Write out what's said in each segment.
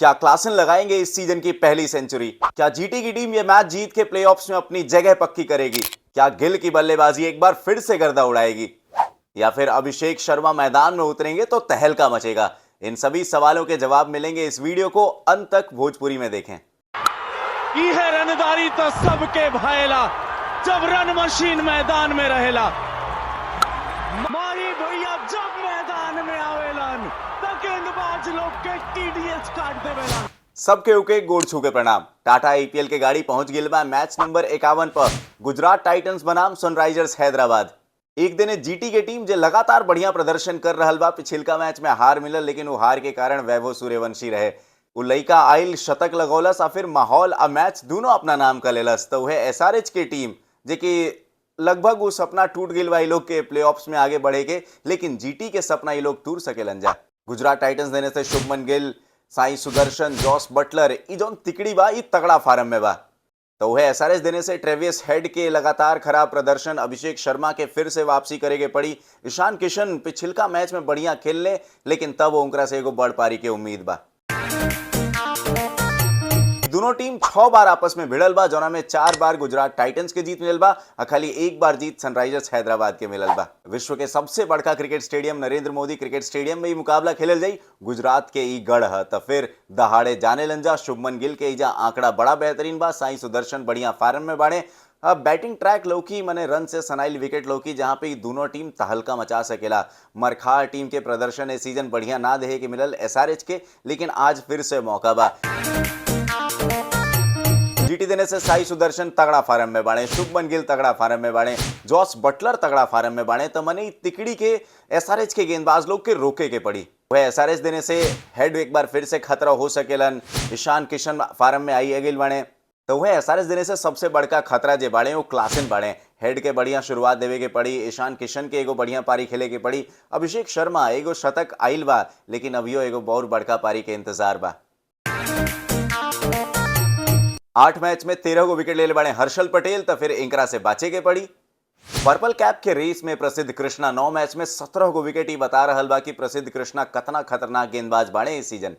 क्या क्लासन लगाएंगे इस सीजन की पहली सेंचुरी? क्या जीटी की टीम ये मैच जीत के प्लेऑफ्स में अपनी जगह पक्की करेगी? क्या गिल की बल्लेबाजी एक बार फिर से गर्दा उड़ाएगी? या फिर अभिषेक शर्मा मैदान में उतरेंगे तो तहलका मचेगा? इन सभी सवालों के जवाब मिलेंगे इस वीडियो को अंत तक भोजपुरी में देखें। की है रनदारी तो सबके भाएला, जब रन मशीन मैदान में रहेला। माही भैया जब मैदान में आवेलन तो गेंदबाज लोग के टीडीएस काट देवेलन। सबके उके गोड़ छू के प्रणाम। टाटा आईपीएल के गाड़ी पहुंच गिल बा मैच नंबर 51 पर गुजरात टाइटंस बनाम सनराइजर्स हैदराबाद। एक दिन जीटी के टीम जो लगातार बढ़िया प्रदर्शन कर रहा बा, पिछिलका मैच में हार मिलल, लेकिन वो हार के कारण वैभव सूर्यवंशी रहे। उ लइका आइल शतक लगौलस और फिर माहौल और मैच दोनों अपना नाम कर लेलस। तो वह एसआरएच की टीम जे कि लगभग वो सपना टूट गिल बा लोग के प्लेऑफ्स में आगे बढ़े के, लेकिन जीटी के सपना ये लोग तूर सकेलन जा। गुजरात टाइटंस देने से शुभमन गिल, साई सुदर्शन, जॉस बटलर ई जौन तिकड़ी बा ई तगड़ा फार्म में बा। तो वह एसआरएच देने से ट्रेविस हेड के लगातार खराब प्रदर्शन, अभिषेक शर्मा के फिर से वापसी करेगे पड़ी। ईशान किशन पिछिलका मैच में बढ़िया खेल ले, लेकिन तब उनकरा से एगो बड़ पारी के उम्मीद बा। दोनों टीम 6 बार आपस में भिड़ल बा, जौना में 4 बार गुजरात टाइटंस के जीत मिलल बा और खाली 1 बार जीत सनराइजर्स हैदराबाद के मिलल बा। विश्व के सबसे बड़का cricket stadium Narendra Modi cricket stadium में ही मुकाबला खेलल जाई। गुजरात के ई गढ़ है तो फिर दहाड़े जाने लंजा। शुभमन गिल के इजा आंकड़ा बड़ा बेहतरीन बा, साई सुदर्शन बढ़िया फार्म में बाड़े। अब बैटिंग ट्रैक लौकी मने रन से सनाइल विकेट लौकी, जहां पे दोनों टीम तहलका मचा सकेला। मरखार टीम के प्रदर्शन ए सीजन बढ़िया ना देहे के मिलल एसआरएच के, लेकिन आज फिर से मौका बा। जीटी देने से साई सुदर्शन तगड़ा फार्म में बाड़े, शुभमन गिल तगड़ा फार्म में बाड़े, जॉस बटलर तगड़ा फार्म में बाड़े। तो मने तिकड़ी के एसआरएच के गेंदबाज लोग के रोके के पड़ी। वह एसआरएच देने से हेड एक बार फिर से खतरा हो सकेलन। ईशान किशन फार्म में आई अगिल बाड़े। तो वह एसआरएच देने से सबसे बड़का खतरा जे बाड़े वो क्लासन बाड़े। हेड के बढ़िया शुरुआत देवे के पड़ी, ईशान किशन के एगो बढ़िया पारी खेले के पड़ी। अभिषेक शर्मा एगो शतक आइल बा, लेकिन अभियो एगो बहुत बड़का पारी के इंतजार बा। 8 मैच में 13 को विकेट ले बाड़े हर्षल पटेल, तो फिर इंकरा से बाचे के पड़ी। पर्पल कैप के रेस में प्रसिद्ध कृष्णा 9 मैच में 17 को विकेट ही बता रहल बा कि प्रसिद्ध कृष्णा कतना खतरनाक गेंदबाज बाड़े इस सीजन।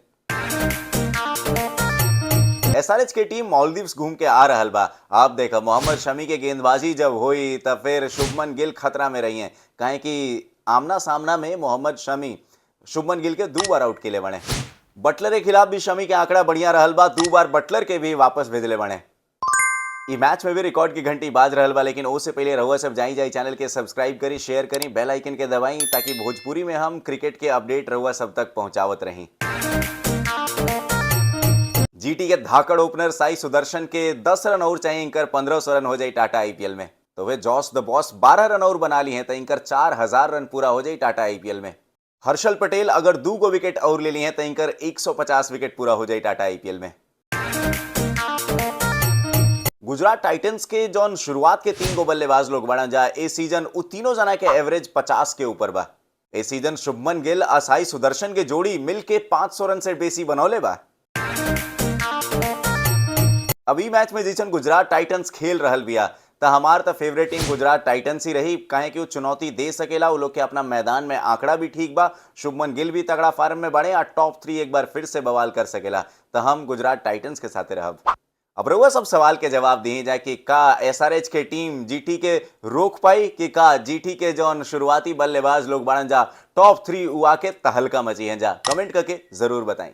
एसआरएच की टीम मालदीव्स घूम के आ रहल बा। आप देखो मोहम्मद शमी के गेंदबाजी जब हुई तब फिर शुभमन गिल खतरा में रही हैं, कहें कि आमना सामना में मोहम्मद शमी शुभमन गिल के 2 बार आउट के लिए बने। बटलर के खिलाफ भी शमी के आंकड़ा बढ़िया रहल बा, 2 बार बटलर के भी वापस भेजले बने। ई मैच में भी रिकॉर्ड की घंटी बाज रहल बा, लेकिन उससे पहले रहुआ सब जाई चैनल के सब्सक्राइब करी, शेयर करी, बेल आइकन के दबाई, ताकि भोजपुरी में हम क्रिकेट के अपडेट रहुआ सब तक पहुंचावत रही। जीटी के धाकड़ ओपनर साई सुदर्शन के 10 रन और चाहिए, इंकर 1500 रन हो जाए टाटा आईपीएल में। तो वे जॉस द बॉस 12 रन और बना ली हैं, तो इंकर 4000 रन पूरा हो जाए टाटा आईपीएल में। हर्षल पटेल अगर 2 को विकेट और ले ली हैं तो इंकर 150 विकेट पूरा हो जाए टाटा आईपीएल में। गुजरात टाइटंस के जौन शुरुआत के 3 को बल्लेबाज लोग बना जा ए सीजन उ तीनों जना के एवरेज 50 के ऊपर बा। ए सीजन शुभमन गिल और साई सुदर्शन के जोड़ी मिलके 500 रन से बेसी बनौले बा। अभी मैच में जैसन गुजरात टाइटंस खेल रहल बिया, तो हमार तो फेवरेट टीम गुजरात टाइटंस ही रही, कहें कि वो चुनौती दे सकेला। वो लोग के अपना मैदान में आंकड़ा भी ठीक बा, शुभमन गिल भी तगड़ा फार्म में बढ़े और टॉप 3 एक बार फिर से बवाल कर सकेला। तो हम गुजरात टाइटंस के साथ रहब। अब रहुआ सब सवाल के जवाब दिए जाए कि का एसआरएच के टीम जीटी के रोक पाई, कि का जीटी के जौन शुरुआती बल्लेबाज लोग बढ़न जा टॉप 3 उआ के तहलका मची हैं जा, कमेंट करके जरूर बताएं।